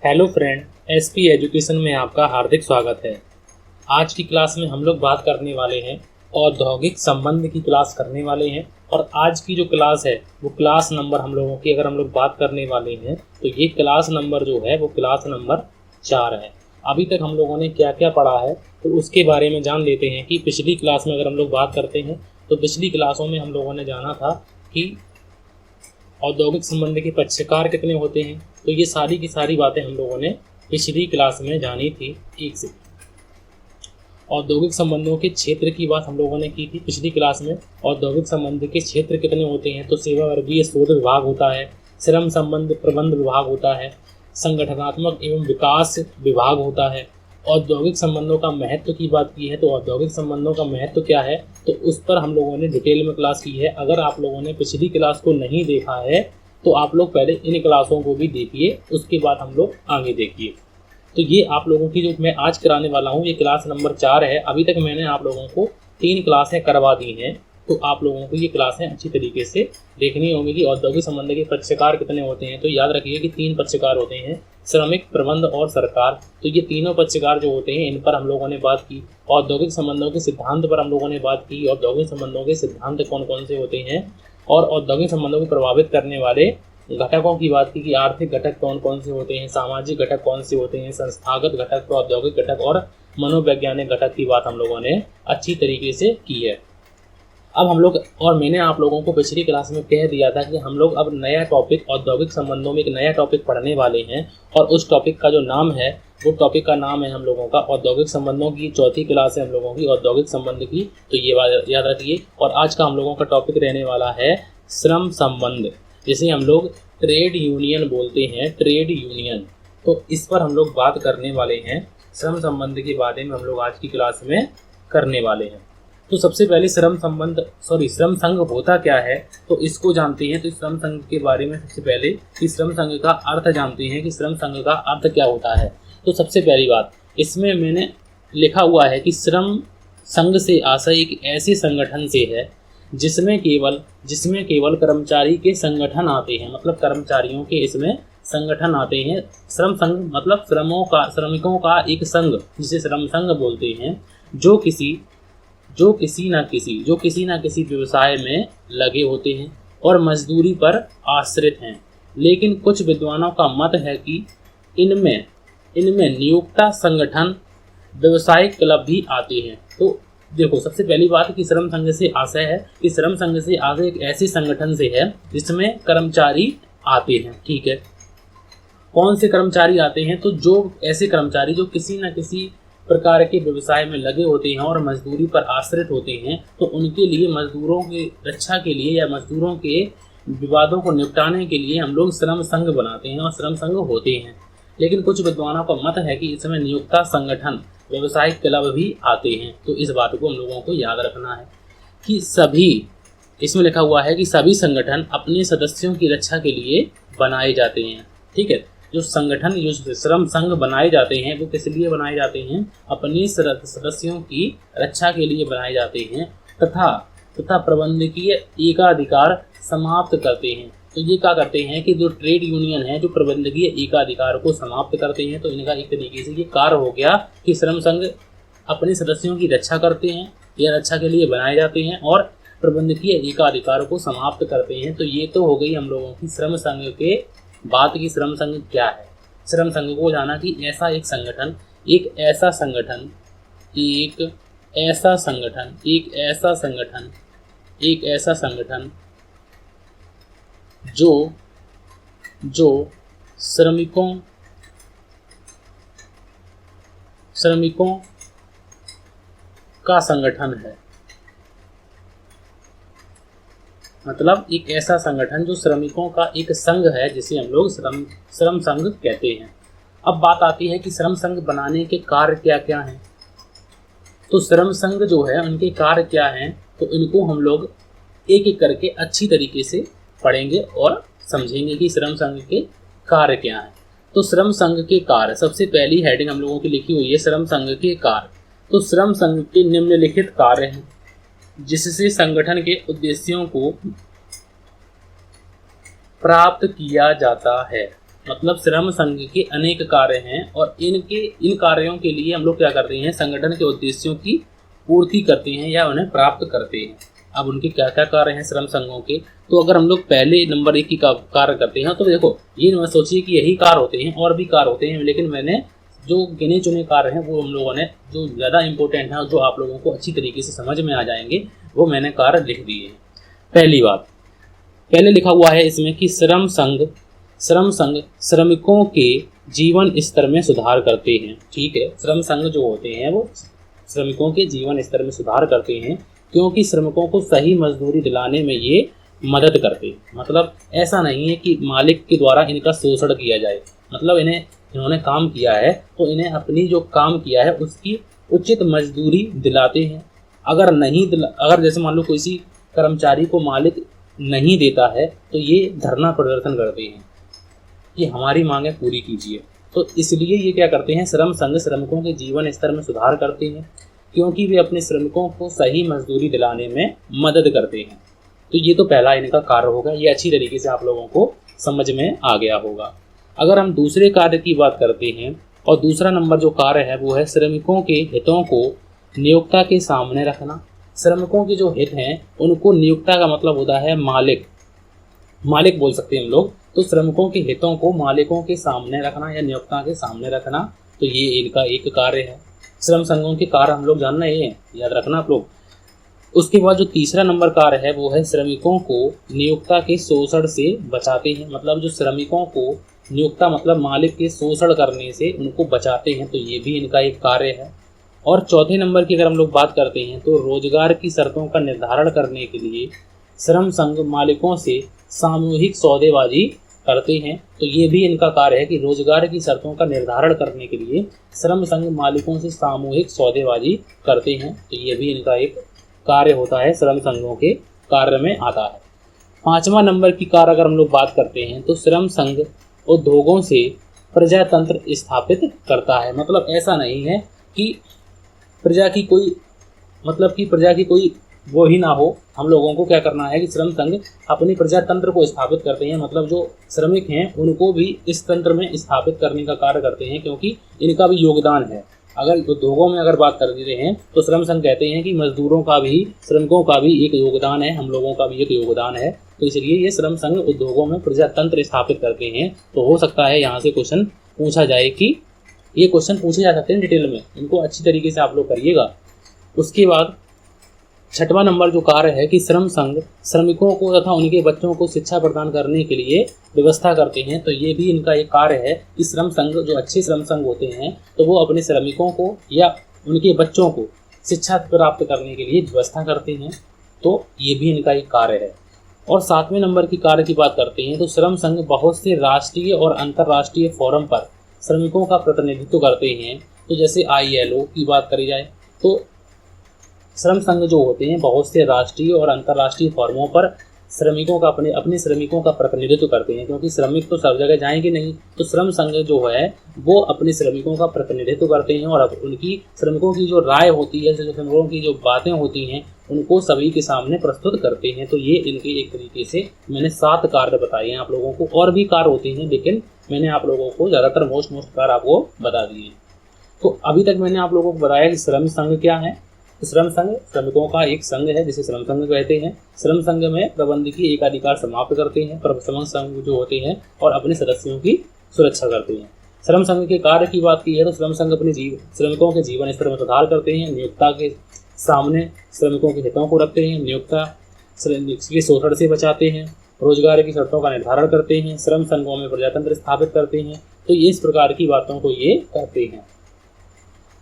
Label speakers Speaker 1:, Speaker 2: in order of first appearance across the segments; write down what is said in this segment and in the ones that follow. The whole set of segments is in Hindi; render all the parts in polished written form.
Speaker 1: हेलो फ्रेंड, एसपी एजुकेशन में आपका हार्दिक स्वागत है। आज की क्लास में हम लोग बात करने वाले हैं औद्योगिक संबंध की क्लास करने वाले हैं। और आज की जो क्लास है वो क्लास नंबर हम लोगों की अगर हम लोग बात करने वाले हैं तो ये क्लास नंबर जो है वो क्लास नंबर 4 है। अभी तक हम लोगों ने क्या क्या पढ़ा है तो उसके बारे में जान लेते हैं कि पिछली क्लास में अगर हम लोग बात करते हैं तो पिछली क्लासों में हम लोगों ने जाना था कि औद्योगिक संबंध के पक्षकार कितने होते हैं। तो ये सारी की सारी बातें हम लोगों ने पिछली क्लास में जानी थी। एक से औद्योगिक संबंधों के क्षेत्र की बात हम लोगों ने की थी पिछली क्लास में। औद्योगिक संबंध के क्षेत्र कितने होते हैं तो सेवा वर्गीय शोध विभाग होता है, श्रम संबंध प्रबंध विभाग होता है, संगठनात्मक एवं विकास विभाग होता है। औद्योगिक संबंधों का महत्व की बात की है तो औद्योगिक संबंधों का महत्व क्या है तो उस पर हम लोगों ने डिटेल में क्लास की है। अगर आप लोगों ने पिछली क्लास को नहीं देखा है तो आप लोग पहले इन क्लासों को भी देखिए, उसके बाद हम लोग आगे देखिए। तो ये आप लोगों की जो मैं आज कराने वाला हूँ ये क्लास नंबर 4 है। अभी तक मैंने आप लोगों को 3 क्लासें करवा दी हैं, तो आप लोगों को ये क्लासें अच्छी तरीके से देखनी होंगी कि औद्योगिक संबंध के पक्षकार कितने होते हैं। तो याद रखिए कि 3 पक्षकार होते हैं, श्रमिक, प्रबंध और सरकार। तो ये तीनों पक्षकार जो होते हैं इन पर हम लोगों ने बात की। औद्योगिक संबंधों के सिद्धांत पर हम लोगों ने बात की। औद्योगिक संबंधों के सिद्धांत कौन कौन से होते हैं और औद्योगिक संबंधों को प्रभावित करने वाले घटकों की बात की कि आर्थिक घटक कौन कौन से होते हैं, सामाजिक घटक कौन से होते हैं, संस्थागत घटक, औद्योगिक घटक और मनोवैज्ञानिक घटक की बात हम लोगों ने अच्छी तरीके से की है। अब हम लोग और मैंने आप लोगों को पिछली क्लास में कह दिया था कि हम लोग अब नया टॉपिक औद्योगिक संबंधों में एक नया टॉपिक पढ़ने वाले हैं और उस टॉपिक का जो नाम है वो टॉपिक का नाम है हम लोगों का औद्योगिक संबंधों की। चौथी क्लास है हम लोगों की औद्योगिक संबंध की, तो ये बात याद रखिए। और आज का हम लोगों का टॉपिक रहने वाला है श्रम संबंध, जिसे हम लोग ट्रेड यूनियन बोलते हैं, ट्रेड यूनियन। तो इस पर हम लोग बात करने वाले हैं। श्रम संबंध के बारे में हम लोग आज की क्लास में करने वाले हैं। तो सबसे पहले श्रम संघ होता क्या है तो इसको जानते हैं। तो श्रम संघ के बारे में सबसे पहले कि श्रम संघ का अर्थ जानते हैं कि श्रम संघ का अर्थ क्या होता है। तो सबसे पहली बात इसमें मैंने लिखा हुआ है कि श्रम संघ से आशय एक ऐसे संगठन से है जिसमें केवल कर्मचारी के संगठन आते हैं, मतलब कर्मचारियों के इसमें संगठन आते हैं। श्रम संघ मतलब श्रमिकों का एक संघ जिसे श्रम संघ बोलते हैं, जो किसी न किसी व्यवसाय में लगे होते हैं और मजदूरी पर आश्रित हैं। लेकिन कुछ विद्वानों का मत है कि इनमें नियोक्ता संगठन, व्यवसायिक क्लब भी आते हैं। तो देखो, सबसे पहली बात कि श्रम संघ से आशय है कि श्रम संघ से आशय एक ऐसे संगठन से है जिसमें कर्मचारी आते हैं। ठीक है, कौन से कर्मचारी आते हैं तो जो ऐसे कर्मचारी जो किसी न किसी प्रकार के व्यवसाय में लगे होते हैं और मजदूरी पर आश्रित होते हैं, तो उनके लिए मजदूरों की रक्षा के लिए या मजदूरों के विवादों को निपटाने के लिए हम लोग श्रम संघ बनाते हैं और श्रम संघ होते हैं। लेकिन कुछ विद्वानों का मत है कि इसमें नियोक्ता संगठन, व्यवसायिक क्लब भी आते हैं। तो इस बात को हम लोगों को याद रखना है कि इसमें लिखा हुआ है कि सभी संगठन अपने सदस्यों की रक्षा के लिए बनाए जाते हैं। ठीक है, जो श्रम संघ बनाए जाते हैं वो किस लिए बनाए जाते हैं, अपने सदस्यों की रक्षा के लिए बनाए जाते हैं तथा प्रबंधकीय एकाधिकार समाप्त करते हैं। तो ये क्या करते हैं कि जो ट्रेड यूनियन है जो प्रबंधकीय एकाधिकार को समाप्त करते हैं। तो इनका एक तरीके से ये कार्य हो गया कि श्रम संघ अपने सदस्यों की रक्षा करते हैं या रक्षा के लिए बनाए जाते हैं और प्रबंधकीय एकाधिकार को समाप्त करते हैं। तो ये तो हो गई हम लोगों की श्रम संघ के बात की श्रम संघ क्या है। श्रम संघ को जाना कि एक ऐसा संगठन जो श्रमिकों का संगठन है, मतलब एक ऐसा संगठन जो श्रमिकों का एक संघ है जिसे हम लोग श्रम संघ कहते हैं। अब बात आती है कि श्रम संघ बनाने के कार्य क्या क्या हैं। तो श्रम संघ जो है उनके कार्य क्या हैं तो इनको हम लोग एक एक करके अच्छी तरीके से पढ़ेंगे और समझेंगे कि श्रम संघ के कार्य क्या हैं। तो श्रम संघ के कार्य, सबसे पहली हेडिंग हम लोगों की लिखी हुई है श्रम संघ के कार्य। तो श्रम संघ के निम्नलिखित कार्य हैं जिससे संगठन के उद्देश्यों को प्राप्त किया जाता है। मतलब श्रम संघ के अनेक कार्य हैं और इन कार्यों के लिए हम लोग क्या करते हैं, संगठन के उद्देश्यों की पूर्ति करते हैं या उन्हें प्राप्त करते हैं। अब उनके क्या क्या कार्य हैं श्रम संघों के, तो अगर हम लोग पहले नंबर 1 की कार्य करते हैं तो देखो ये न सोचिए कि यही कार्य होते हैं, और भी कार्य होते हैं, लेकिन मैंने जो गिने चुने कार्य हैं वो हम लोगों ने जो ज़्यादा इंपॉर्टेंट हैं और जो आप लोगों को अच्छी तरीके से समझ में आ जाएंगे वो मैंने कार्य लिख दिए हैं। पहली बात, पहले लिखा हुआ है इसमें कि श्रम संघ श्रमिकों के जीवन स्तर में सुधार करते हैं। ठीक है, श्रम संघ जो होते हैं वो श्रमिकों के जीवन स्तर में सुधार करते हैं, क्योंकि श्रमिकों को सही मजदूरी दिलाने में ये मदद करते हैं। मतलब ऐसा नहीं है कि मालिक के द्वारा इनका शोषण किया जाए, मतलब इन्होंने काम किया है तो इन्हें अपनी जो काम किया है उसकी उचित मजदूरी दिलाते हैं। अगर जैसे मान लो किसी कर्मचारी को मालिक नहीं देता है तो ये धरना प्रदर्शन करते हैं कि हमारी मांगें पूरी कीजिए। तो इसलिए ये क्या करते हैं, श्रम संघ श्रमिकों के जीवन स्तर में सुधार करते हैं, क्योंकि वे अपने श्रमिकों को सही मजदूरी दिलाने में मदद करते हैं। तो ये तो पहला इनका कार्य होगा, ये अच्छी तरीके से आप लोगों को समझ में आ गया होगा। अगर हम दूसरे कार्य की बात करते हैं, और दूसरा नंबर जो कार्य है वो है श्रमिकों के हितों को नियोक्ता के सामने रखना। श्रमिकों के जो हित हैं उनको, नियोक्ता का मतलब होता है मालिक बोल सकते हैं हम लोग, तो श्रमिकों के हितों को मालिकों के सामने रखना या नियोक्ता के सामने रखना, तो ये इनका एक कार्य है। श्रम संघों के कार्य हम लोग जान रहे हैं, याद रखना आप लोग। उसके बाद जो तीसरा नंबर कार्य है वो है श्रमिकों को नियोक्ता के शोषण से बचाते हैं। मतलब जो श्रमिकों को नियोक्ता मतलब मालिक के शोषण करने से उनको बचाते हैं, तो ये भी इनका एक कार्य है। और चौथे नंबर की अगर हम लोग बात करते हैं तो रोजगार की शर्तों का निर्धारण करने के लिए श्रम संघ मालिकों से सामूहिक सौदेबाजी करते हैं, तो ये भी इनका कार्य है कि रोजगार की शर्तों का निर्धारण करने के लिए श्रम संघ मालिकों से सामूहिक सौदेबाजी करते हैं, तो ये भी इनका एक कार्य होता है, श्रम संघों के कार्य में आता है। पांचवा नंबर की कार्य अगर हम लोग बात करते हैं तो श्रम संघ उद्योगों से प्रजातंत्र स्थापित करता है। मतलब ऐसा नहीं है कि प्रजा की कोई वो ही ना हो, हम लोगों को क्या करना है कि श्रम संघ अपनी प्रजातंत्र को स्थापित करते हैं। मतलब जो श्रमिक हैं उनको भी इस तंत्र में स्थापित करने का कार्य करते हैं, क्योंकि इनका भी योगदान है। अगर उद्योगों में अगर बात कर देते हैं तो श्रम संघ कहते हैं कि मजदूरों का भी, श्रमिकों का भी एक योगदान है, हम लोगों का भी एक योगदान है, तो इसलिए ये श्रम संघ उद्योगों में प्रजातंत्र स्थापित करते हैं। तो हो सकता है यहाँ से क्वेश्चन पूछा जाए, कि ये क्वेश्चन पूछे जा सकते हैं डिटेल में, इनको अच्छी तरीके से आप लोग करिएगा। उसके बाद छठवां नंबर जो कार्य है कि श्रम संघ श्रमिकों को तथा उनके बच्चों को शिक्षा प्रदान करने के लिए व्यवस्था करते हैं, तो ये भी इनका एक कार्य है कि श्रम संघ, जो अच्छे श्रम संघ होते हैं, तो वो अपने श्रमिकों को या उनके बच्चों को शिक्षा प्राप्त करने के लिए व्यवस्था करते हैं, तो ये भी इनका एक कार्य है। और सातवें नंबर की कार्य की बात करते हैं तो श्रम संघ बहुत से राष्ट्रीय और अंतर्राष्ट्रीय फोरम पर श्रमिकों का प्रतिनिधित्व करते हैं। तो जैसे ILO की बात करी जाए तो श्रम संघ जो होते हैं बहुत से राष्ट्रीय और अंतर्राष्ट्रीय फोरमों पर श्रमिकों का अपने श्रमिकों का प्रतिनिधित्व करते हैं, क्योंकि श्रमिक तो सब जगह जाएंगे नहीं, तो श्रम संघ जो है वो अपने श्रमिकों का प्रतिनिधित्व करते हैं और उनकी श्रमिकों की जो राय होती है, जो श्रमिकों की जो बातें होती हैं, उनको सभी के सामने प्रस्तुत करते हैं। तो ये इनके एक तरीके से मैंने 7 कार्य बताए हैं आप लोगों को, और भी कार्य होते हैं लेकिन मैंने आप लोगों को ज़्यादातर मोस्ट कार्य आपको बता दिए। तो अभी तक मैंने आप लोगों को बताया कि श्रम संघ क्या है। श्रम संघ श्रमिकों का एक संघ है जिसे श्रम संघ कहते हैं। श्रम संघ में प्रबंधकीय एकाधिकार समाप्त करते हैं, पर श्रम संघ जो होते हैं और अपने सदस्यों की सुरक्षा करते हैं। श्रम संघ के कार्य की बात की है तो श्रम संघ अपने श्रमिकों के जीवन स्तर में सुधार करते हैं, नियोक्ता के सामने श्रमिकों के हितों को रखते हैं, नियोक्ता के शोषण से बचाते हैं, रोजगार की शर्तों का निर्धारण करते हैं, श्रम संघों में प्रजातंत्र स्थापित करते हैं। तो ये इस प्रकार की बातों को ये करते हैं।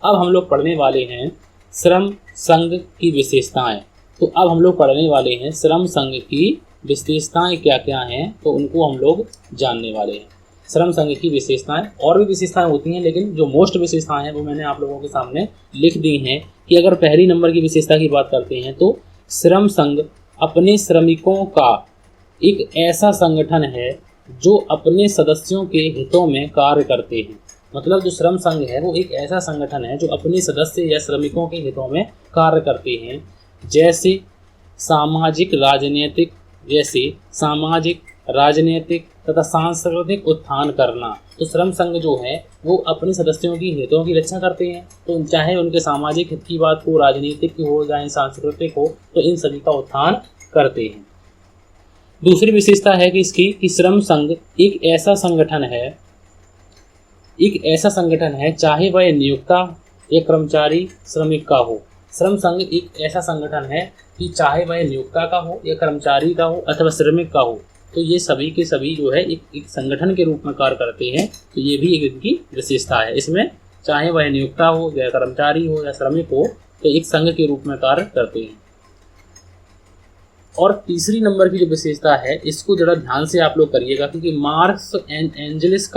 Speaker 1: अब हम लोग पढ़ने वाले हैं श्रम संघ की विशेषताएं। तो अब हम लोग पढ़ने वाले हैं श्रम संघ की विशेषताएं क्या क्या हैं, तो उनको हम लोग जानने वाले हैं। श्रम संघ की विशेषताएं, और भी विशेषताएं होती हैं लेकिन जो मोस्ट विशेषताएं हैं वो मैंने आप लोगों के सामने लिख दी हैं। कि अगर पहली नंबर की विशेषता की बात करते हैं तो श्रम संघ अपने श्रमिकों का एक ऐसा संगठन है जो अपने सदस्यों के हितों में कार्य करते हैं। मतलब जो श्रम संघ है वो एक ऐसा संगठन है जो अपने सदस्य या श्रमिकों के हितों में कार्य करते हैं, जैसे सामाजिक, राजनीतिक तथा सांस्कृतिक उत्थान करना। तो श्रम संघ जो है वो अपने सदस्यों की हितों की रक्षा करते हैं, तो चाहे उनके सामाजिक हित की बात हो, राजनीतिक की हो, चाहे सांस्कृतिक हो, तो इन सभी का उत्थान करते हैं। दूसरी विशेषता है कि इसकी कि श्रम संघ एक ऐसा संगठन है चाहे वह नियोक्ता या कर्मचारी श्रमिक का हो। श्रम संघ एक ऐसा संगठन है कि चाहे वह नियोक्ता का हो या कर्मचारी का हो अथवा श्रमिक का हो, तो ये सभी के सभी जो है एक संगठन के रूप में कार्य करते हैं। तो ये भी एक इनकी विशेषता है। इसमें चाहे वह नियोक्ता हो या कर्मचारी हो या श्रमिक हो, तो एक संघ के रूप में कार्य करते हैं। और तीसरी नंबर की जो विशेषता है, इसको जरा ध्यान से आप लोग करिएगा, क्योंकि मार्क्स एंड एंजलिस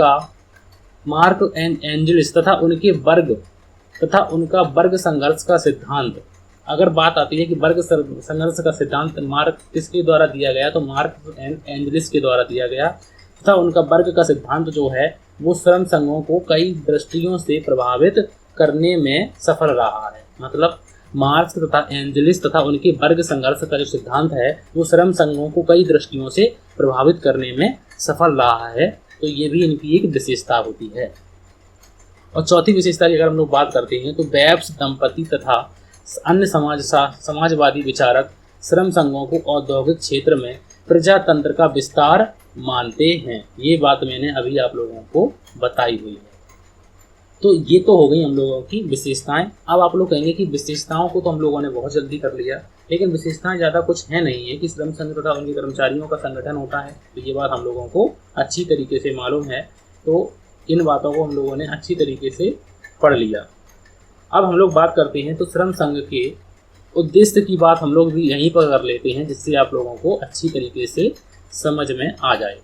Speaker 1: तथा उनका वर्ग संघर्ष का सिद्धांत, अगर बात आती है कि वर्ग संघर्ष का सिद्धांत मार्क्स किसके द्वारा दिया गया, तो मार्क्स एंड एंजलिस के द्वारा दिया गया तथा उनका वर्ग का सिद्धांत जो है वो श्रम संघों को कई दृष्टियों से प्रभावित करने में सफल रहा है। मतलब मार्क्स तथा एंजलिस तथा उनके वर्ग संघर्ष का जो सिद्धांत है वो श्रम संघों को कई दृष्टियों से प्रभावित करने में सफल रहा है। तो ये भी इनकी एक विशेषता होती है। और चौथी विशेषता की अगर हम लोग बात करते हैं तो वेब्स दंपति तथा अन्य समाजवादी विचारक श्रम संघों को औद्योगिक क्षेत्र में प्रजातंत्र का विस्तार मानते हैं। ये बात मैंने अभी आप लोगों को बताई हुई है। तो ये तो हो गई हम लोगों की विशेषताएं। अब आप लोग कहेंगे कि विशेषताओं को तो हम लोगों ने बहुत जल्दी कर लिया, लेकिन विशेषताएं ज़्यादा कुछ है नहीं है कि श्रम संघ तथा उनके कर्मचारियों का संगठन होता है। तो ये बात हम लोगों को अच्छी तरीके से मालूम है। तो इन बातों को हम लोगों ने अच्छी तरीके से पढ़ लिया। अब हम लोग बात करते हैं तो श्रम संघ के उद्देश्य की बात हम लोग भी यहीं पर कर लेते हैं, जिससे आप लोगों को अच्छी तरीके से समझ में आ जाए।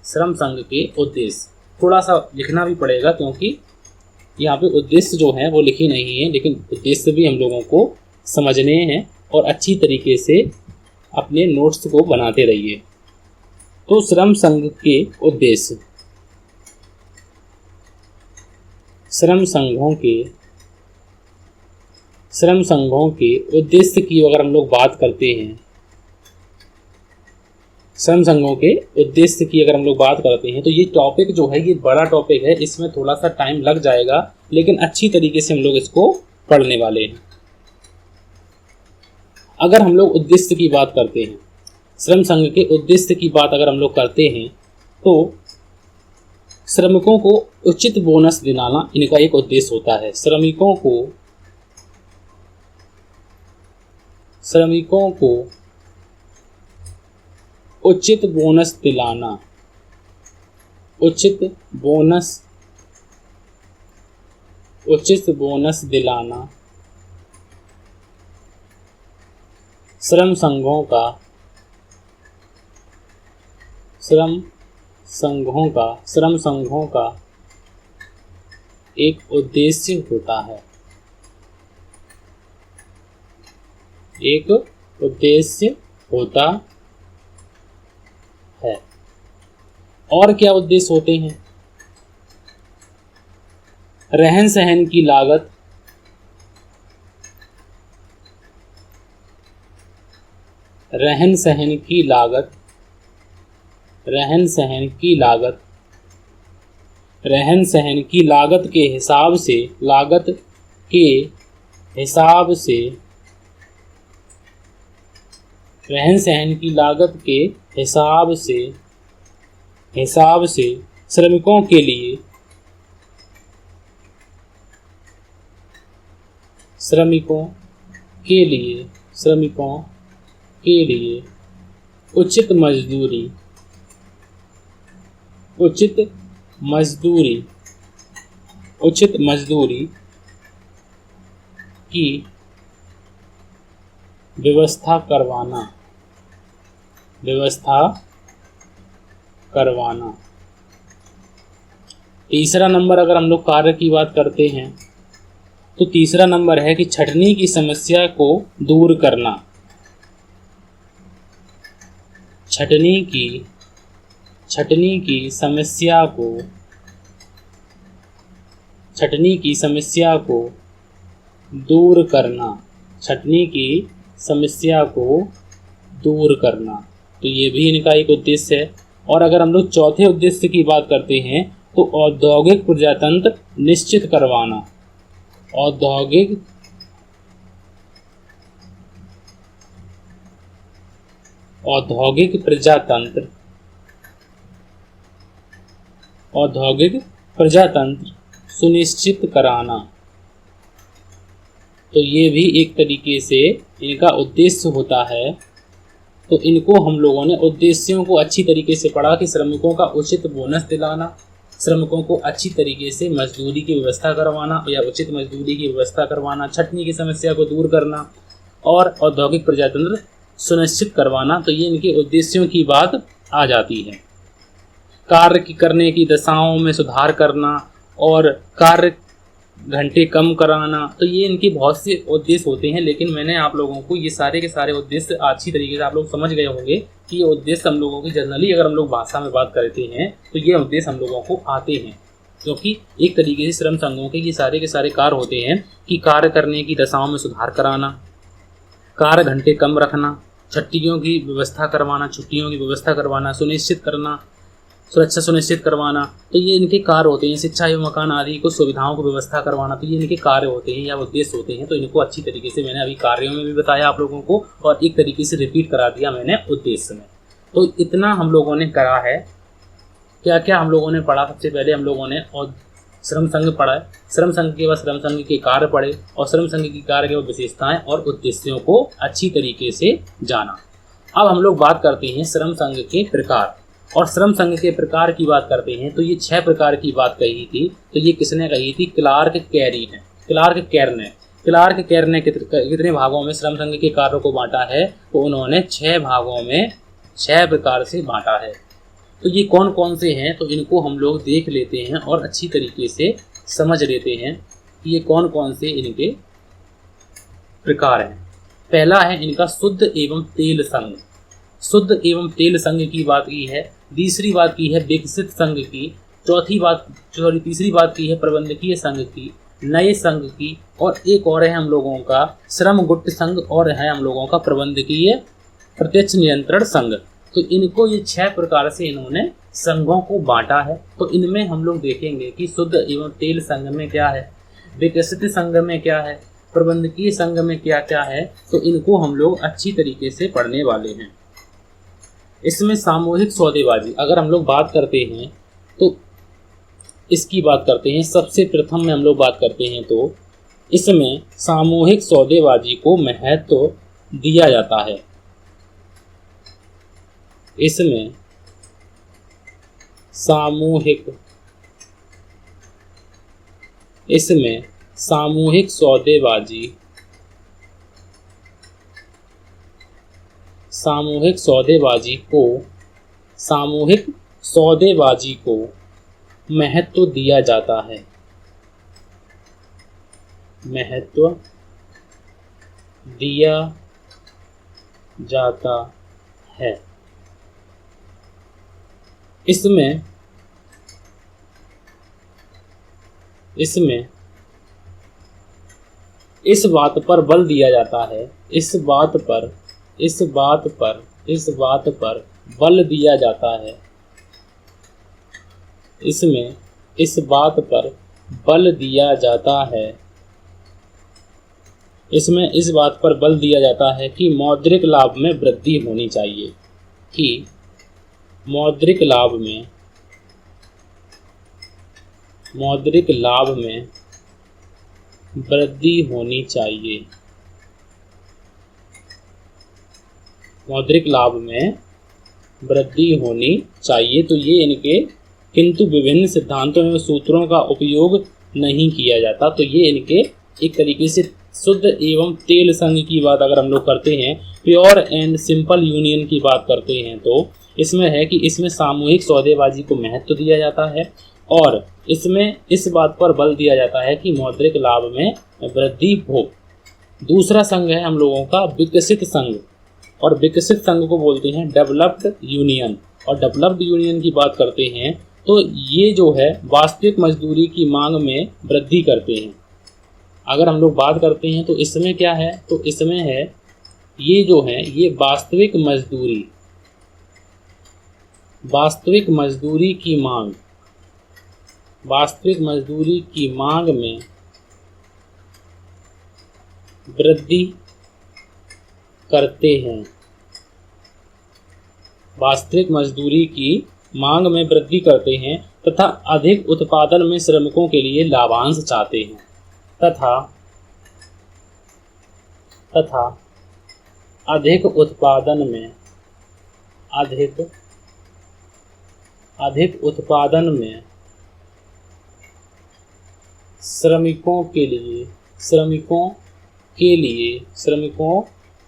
Speaker 1: श्रम संघ के उद्देश्य थोड़ा सा लिखना भी पड़ेगा, क्योंकि यहाँ पे उद्देश्य जो है वो लिखे नहीं है, लेकिन उद्देश्य भी हम लोगों को समझने हैं और अच्छी तरीके से अपने नोट्स को बनाते रहिए। तो श्रम संघ के उद्देश्य, श्रम संघों के उद्देश्य की अगर हम लोग बात करते हैं, श्रम संघों के उद्देश्य की अगर हम लोग बात करते हैं तो ये टॉपिक जो है ये बड़ा टॉपिक है, इसमें थोड़ा सा टाइम लग जाएगा, लेकिन अच्छी तरीके से हम लोग इसको पढ़ने वाले हैं। अगर हम लोग उद्देश्य की बात करते हैं, श्रम संघ के उद्देश्य की बात अगर हम लोग करते हैं तो श्रमिकों को उचित बोनस दिलाना इनका एक उद्देश्य होता है। श्रमिकों को उचित बोनस दिलाना, श्रम संघों का एक उद्देश्य होता है। और क्या उद्देश्य होते हैं? रहन सहन की लागत, रहन सहन की लागत के हिसाब से श्रमिकों के लिए उचित मजदूरी की व्यवस्था करवाना। तीसरा नंबर अगर हम लोग कार्य की बात करते हैं तो तीसरा नंबर है कि छंटनी की समस्या को दूर करना। छंटनी की समस्या को दूर करना। तो ये भी इनका एक उद्देश्य है। और अगर हम लोग चौथे उद्देश्य की बात करते हैं तो औद्योगिक प्रजातंत्र निश्चित करवाना। औद्योगिक प्रजातंत्र सुनिश्चित कराना। तो ये भी एक तरीके से इनका उद्देश्य होता है। तो इनको हम लोगों ने उद्देश्यों को अच्छी तरीके से पढ़ा कि श्रमिकों का उचित बोनस दिलाना, श्रमिकों को अच्छी तरीके से मजदूरी की व्यवस्था करवाना या उचित मजदूरी की व्यवस्था करवाना, छटनी की समस्या को दूर करना और औद्योगिक प्रजातंत्र सुनिश्चित करवाना। तो ये इनके उद्देश्यों की बात आ जाती है। कार्य करने की दशाओं में सुधार करना और कार्य घंटे कम कराना, तो ये इनके बहुत से उद्देश्य होते हैं। लेकिन मैंने आप लोगों को ये सारे के सारे उद्देश्य अच्छी तरीके से आप लोग समझ गए होंगे कि ये उद्देश्य हम लोगों की जनरली अगर हम लोग भाषा में बात करते हैं तो ये उद्देश्य हम लोगों को आते हैं, क्योंकि एक तरीके से श्रम संघों के सारे कार्य होते हैं कि कार्य करने की दशाओं में सुधार कराना, कार्य घंटे कम रखना, छुट्टियों की व्यवस्था करवाना, सुनिश्चित करना, सुरक्षा सुनिश्चित करवाना। तो ये इनके कार्य होते हैं। शिक्षा एवं मकान आदि को सुविधाओं को व्यवस्था करवाना, तो ये इनके कार्य होते हैं या उद्देश्य होते हैं। तो इनको अच्छी तरीके से मैंने अभी कार्यों में भी बताया आप लोगों को और एक तरीके से रिपीट करा दिया मैंने उद्देश्य में। तो इतना हम लोगों ने करा है। क्या क्या हम लोगों ने पढ़ा? सबसे पहले हम लोगों ने और श्रम संघ पढ़ा है, श्रम संघ के बाद श्रम संघ के कार्य पढ़े और श्रम संघ की कार्य के विशेषताएं और उद्देश्यों को अच्छी तरीके से जाना। अब हम लोग बात करते हैं श्रम संघ के प्रकार। और श्रम संघ के प्रकार की बात करते हैं तो ये 6 प्रकार की बात कही थी। तो ये किसने कही थी? क्लार्क केर ने कितने भागों में श्रम संघ के कार्यों को बांटा है? तो उन्होंने 6 भागों में 6 प्रकार से बांटा है। तो ये कौन कौन से हैं? तो इनको हम लोग देख लेते हैं और अच्छी तरीके से समझ लेते हैं कि ये कौन कौन से इनके प्रकार हैं। पहला है इनका शुद्ध एवं तेल संघ। शुद्ध एवं तेल संघ की बात की है। तीसरी बात की है विकसित संघ की। तीसरी बात की है प्रबंधकीय संघ की, नए संघ की, और एक और है हम लोगों का श्रम गुट संघ और है हम लोगों का प्रबंधकीय प्रत्यक्ष नियंत्रण संघ। तो इनको ये 6 प्रकार से इन्होंने संघों को बांटा है। तो इनमें हम लोग देखेंगे कि शुद्ध एवं तेल संघ में क्या है, विकसित संघ में क्या है, प्रबंधकीय संघ में क्या क्या है। तो इनको हम लोग अच्छी तरीके से पढ़ने वाले हैं। इसमें सामूहिक सौदेबाजी अगर हम लोग बात करते हैं तो इसकी बात करते हैं। सबसे प्रथम में हम लोग बात करते हैं तो इसमें सामूहिक सौदेबाजी को महत्व दिया जाता है। इसमें सामूहिक सौदेबाजी को महत्व दिया जाता है। इसमें इस बात पर बल दिया जाता है, इस बात पर बल दिया जाता है। इसमें इस बात पर बल दिया जाता है कि मौद्रिक लाभ में वृद्धि होनी चाहिए, मौद्रिक लाभ में वृद्धि होनी चाहिए। तो ये इनके किंतु विभिन्न सिद्धांतों एवं सूत्रों का उपयोग नहीं किया जाता। तो ये इनके एक तरीके से शुद्ध एवं तेल संघ की बात अगर हम लोग करते हैं, प्योर एंड सिंपल यूनियन की बात करते हैं, तो इसमें है कि इसमें सामूहिक सौदेबाजी को महत्व दिया जाता है और इसमें इस बात पर बल दिया जाता है कि मौद्रिक लाभ में वृद्धि हो। दूसरा संघ है हम लोगों का विकसित संघ और विकसित संघ को बोलते हैं डेवलप्ड यूनियन। और डेवलप्ड यूनियन की बात करते हैं तो ये जो है वास्तविक मजदूरी की मांग में वृद्धि करते हैं। अगर हम लोग बात करते हैं तो इसमें क्या है, तो इसमें है ये जो है ये वास्तविक मजदूरी वास्तविक मजदूरी की मांग, वास्तविक मजदूरी की मांग में वृद्धि करते हैं, वास्तविक मजदूरी की मांग में वृद्धि करते हैं तथा अधिक उत्पादन में श्रमिकों के लिए लाभांश चाहते हैं तथा अधिक उत्पादन में श्रमिकों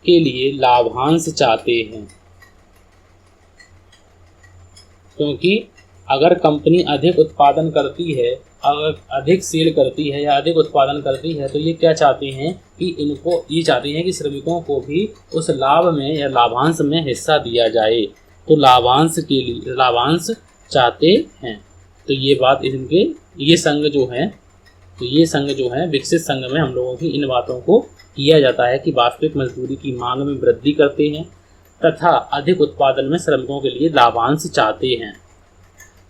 Speaker 1: के लिए लाभांश चाहते हैं। क्योंकि अगर कंपनी अधिक उत्पादन करती है, अगर अधिक सेल करती है या अधिक उत्पादन करती है, तो ये क्या चाहते हैं कि ये चाहते हैं कि श्रमिकों को भी उस लाभ में या लाभांश में हिस्सा दिया जाए, तो लाभांश के लिए लाभांश चाहते हैं। तो ये बात इनके ये संघ जो है विकसित संघ में हम लोगों की इन बातों को किया जाता है कि वास्तविक मजदूरी की मांग में वृद्धि करते हैं तथा अधिक उत्पादन में श्रमिकों के लिए लाभांश चाहते हैं।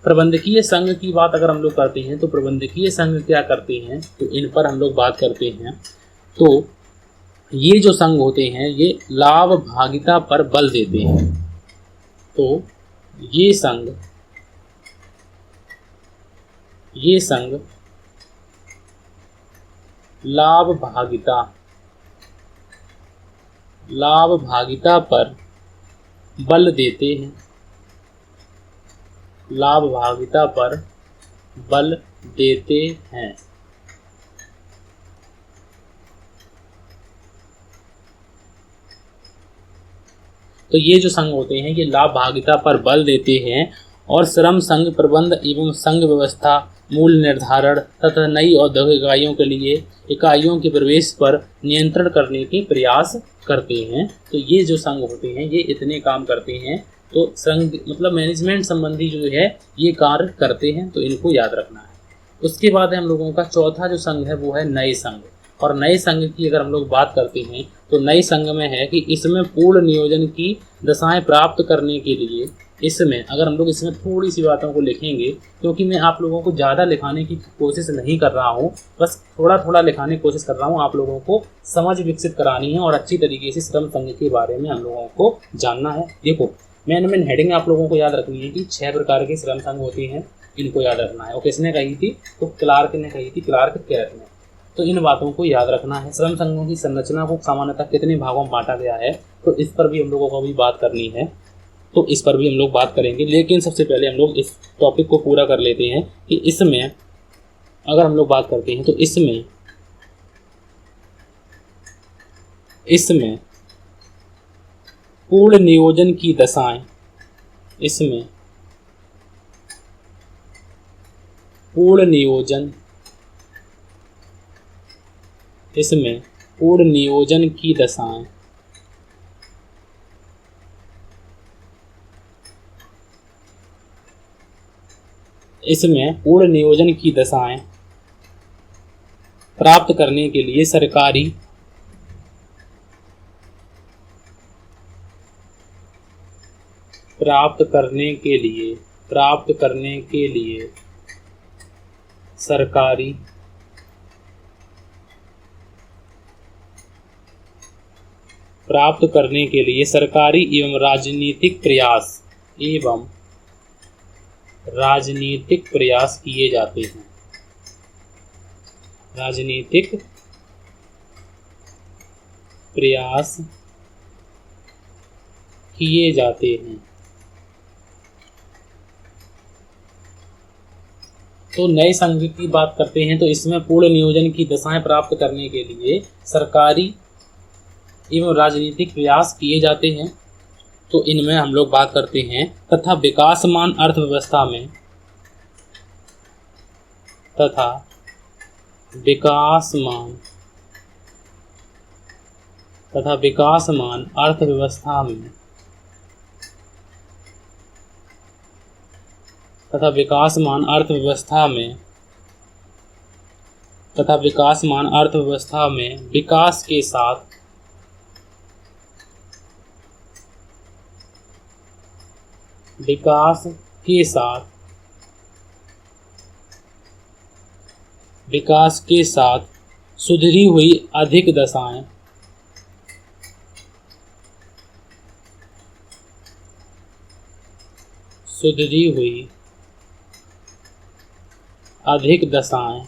Speaker 1: प्रबंधकीय संघ की बात अगर हम लोग करते हैं तो प्रबंधकीय संघ क्या करते हैं, तो इन पर हम लोग बात करते हैं। तो ये जो संघ होते हैं ये लाभ भागिता पर बल देते हैं। तो ये संघ लाभ भागिता पर बल देते हैं, लाभ भागिता पर बल देते हैं। तो ये जो संघ होते हैं ये लाभ भागिता पर बल देते हैं और श्रम संघ प्रबंध एवं संघ व्यवस्था, मूल्य निर्धारण तथा नई औद्योगिक इकाइयों के प्रवेश पर नियंत्रण करने के प्रयास करते हैं। तो ये जो संघ होते हैं ये इतने काम करते हैं। तो संघ मतलब मैनेजमेंट संबंधी जो है ये कार्य करते हैं, तो इनको याद रखना है। उसके बाद हम लोगों का चौथा जो संघ है वो है नए संघ। और नए संघ की अगर हम लोग बात करते हैं तो नए संघ में है कि इसमें पूर्ण नियोजन की दशाएं प्राप्त करने के लिए इसमें अगर हम लोग इसमें थोड़ी सी बातों को लिखेंगे, क्योंकि मैं आप लोगों को ज़्यादा लिखाने की कोशिश नहीं कर रहा हूँ, बस थोड़ा थोड़ा लिखाने की कोशिश कर रहा हूँ। आप लोगों को समझ विकसित करानी है और अच्छी तरीके से श्रम संघ के बारे में हम लोगों को जानना है। देखो मेन हेडिंग आप लोगों को याद रखनी है कि 6 प्रकार के श्रम संघ होती हैं, इनको याद रखना है। और किसने कही थी, तो क्लार्क ने कही थी, क्लार्क कैट ने। तो इन बातों को याद रखना है। श्रम संघों की संरचना को सामान्यतः कितने भागों में बांटा गया है, तो इस पर भी हम लोगों को भी बात करनी है, तो इस पर भी हम लोग बात करेंगे। लेकिन सबसे पहले हम लोग इस टॉपिक को पूरा कर लेते हैं कि इसमें अगर हम लोग बात करते हैं तो इसमें पूर्ण नियोजन की दशाएं, इसमें पूर्ण नियोजन की दशाएं प्राप्त करने के लिए सरकारी एवं राजनीतिक प्रयास किए जाते हैं। राजनीतिक प्रयास किए जाते हैं। तो नए संघ की बात करते हैं तो इसमें पूर्ण नियोजन की दशाएं प्राप्त करने के लिए सरकारी एवं राजनीतिक प्रयास किए जाते हैं। तो इनमें हम लोग बात करते हैं तथा विकासमान अर्थव्यवस्था में विकास के साथ विकास के साथ सुधरी हुई अधिक दशाएं सुधरी हुई अधिक दशाओं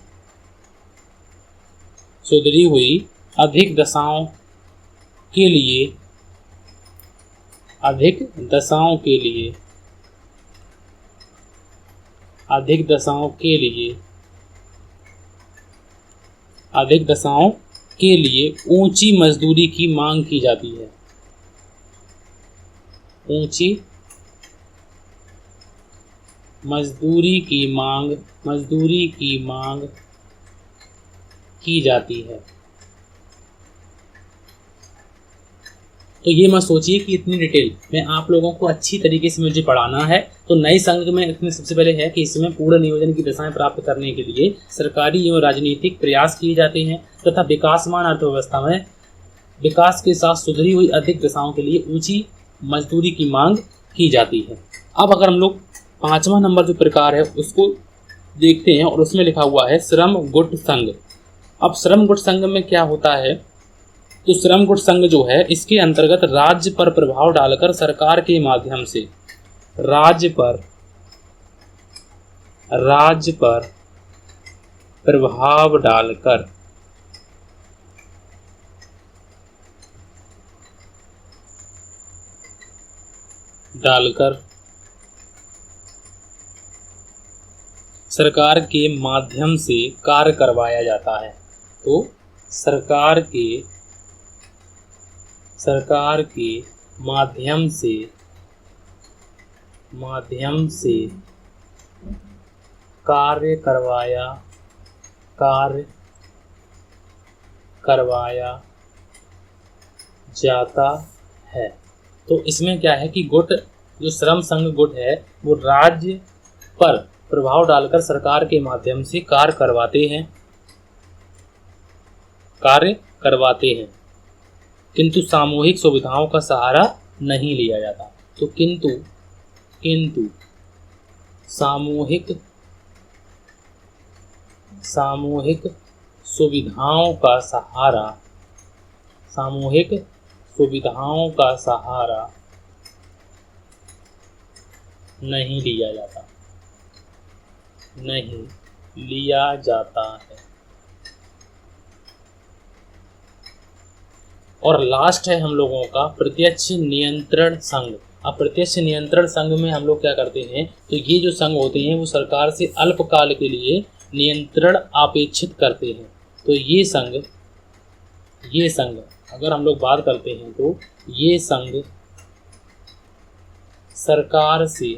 Speaker 1: के लिए ऊंची मजदूरी की मांग की जाती है। ऊंची मजदूरी की मांग की जाती है। तो ये मत सोचिए कि इतनी डिटेल में आप लोगों को अच्छी तरीके से मुझे पढ़ाना है। तो नए संघ में इसमें सबसे पहले है कि इसमें पूर्ण नियोजन की दशाएं प्राप्त करने के लिए सरकारी एवं राजनीतिक प्रयास किए जाते हैं तथा विकासमान अर्थव्यवस्था में विकास के साथ सुधरी हुई अधिक दशाओं के लिए ऊंची मजदूरी की मांग की जाती है। अब अगर हम लोग 5वां नंबर जो प्रकार है उसको देखते हैं और उसमें लिखा हुआ है श्रम गुट संघ। अब श्रम गुट संघ में क्या होता है, तो श्रम गुट संघ जो है इसके अंतर्गत राज्य पर प्रभाव डालकर सरकार के माध्यम से राज्य पर प्रभाव डालकर सरकार के माध्यम से कार्य करवाया जाता है। तो सरकार के माध्यम से कार्य करवाया जाता है। तो इसमें क्या है कि गुट जो श्रम संघ गुट है वो राज्य पर प्रभाव डालकर सरकार के माध्यम से कार्य करवाते हैं किंतु सामूहिक सुविधाओं का सहारा नहीं लिया जाता। तो किंतु सामूहिक सुविधाओं का सहारा नहीं लिया जाता है। और लास्ट है हम लोगों का प्रत्यक्ष नियंत्रण संघ। अब प्रत्यक्ष नियंत्रण संघ में हम लोग क्या करते हैं, तो ये जो संघ होते हैं वो सरकार से अल्पकाल के लिए नियंत्रण अपेक्षित करते हैं। तो ये संघ अगर हम लोग बात करते हैं तो ये संघ सरकार से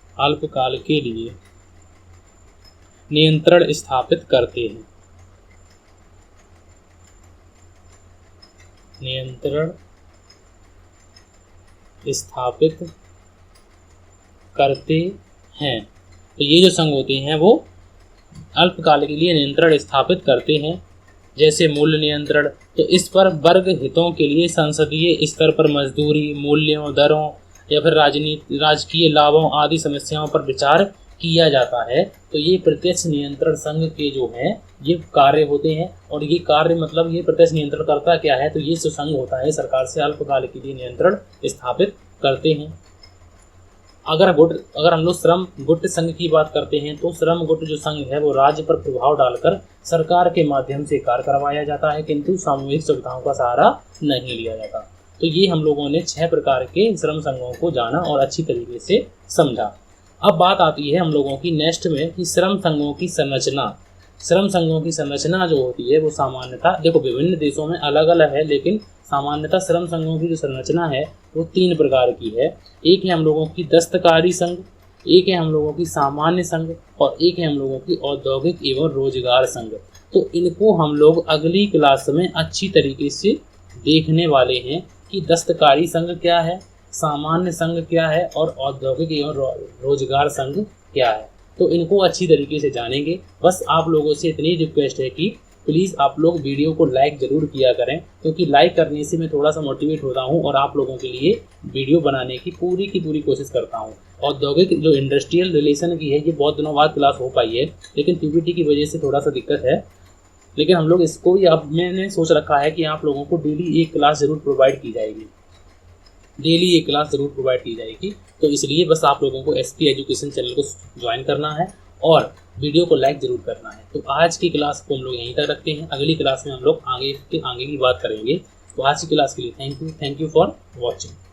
Speaker 1: अल्पकाल के लिए नियंत्रण स्थापित करते हैं। तो ये जो संघ होते हैं वो अल्पकाल के लिए नियंत्रण स्थापित करते हैं, जैसे मूल्य नियंत्रण। तो इस पर वर्ग हितों के लिए संसदीय स्तर पर मजदूरी, मूल्यों, दरों या फिर राजकीय लाभों आदि समस्याओं पर विचार किया जाता है। तो ये प्रत्यक्ष नियंत्रण संघ के जो हैं ये कार्य होते हैं। और ये कार्य मतलब ये प्रत्यक्ष नियंत्रण करता क्या है, तो ये जो संघ होता है सरकार से अल्पकाल के लिए नियंत्रण स्थापित करते हैं। अगर हम लोग श्रम गुट संघ की बात करते हैं तो श्रम गुट जो संघ है वो राज्य पर प्रभाव डालकर सरकार के माध्यम से कार्य करवाया जाता है, किंतु सामूहिक सुविधाओं का सहारा नहीं लिया जाता। तो ये हम लोगों ने 6 प्रकार के श्रम संघों को जाना और अच्छी तरीके से समझा। अब बात आती है हम लोगों की नेक्स्ट में कि श्रम संघों की संरचना। श्रम संघों की संरचना जो होती है वो सामान्यतः देखो विभिन्न देशों में अलग अलग है, लेकिन सामान्यतः श्रम संघों की जो संरचना है वो 3 प्रकार की है। एक है हम लोगों की दस्तकारी संघ, एक है हम लोगों की सामान्य संघ और एक है हम लोगों की औद्योगिक एवं रोजगार संघ। तो इनको हम लोग अगली क्लास में अच्छी तरीके से देखने वाले हैं कि दस्तकारी संघ क्या है, सामान्य संघ क्या है और औद्योगिक एवं रोजगार संघ क्या है। तो इनको अच्छी तरीके से जानेंगे। बस आप लोगों से इतनी रिक्वेस्ट है कि प्लीज़ आप लोग वीडियो को लाइक ज़रूर किया करें, क्योंकि लाइक करने से मैं थोड़ा सा मोटिवेट होता हूं और आप लोगों के लिए वीडियो बनाने की पूरी कोशिश करता हूं। औद्योगिक जो इंडस्ट्रियल रिलेशन की है, ये बहुत दिनों बाद क्लास हो पाई है, लेकिन पीपीटी की वजह से थोड़ा सा दिक्कत है। लेकिन हम लोग इसको भी, अब मैंने सोच रखा है कि आप लोगों को डेली एक क्लास ज़रूर प्रोवाइड की जाएगी, डेली एक क्लास ज़रूर प्रोवाइड की जाएगी। तो इसलिए बस आप लोगों को एसपी एजुकेशन चैनल को ज्वाइन करना है और वीडियो को लाइक ज़रूर करना है। तो आज की क्लास को हम लोग यहीं तक रखते हैं। अगली क्लास में हम लोग आगे की बात करेंगे। तो आज की क्लास के लिए थैंक यू फॉर वॉचिंग।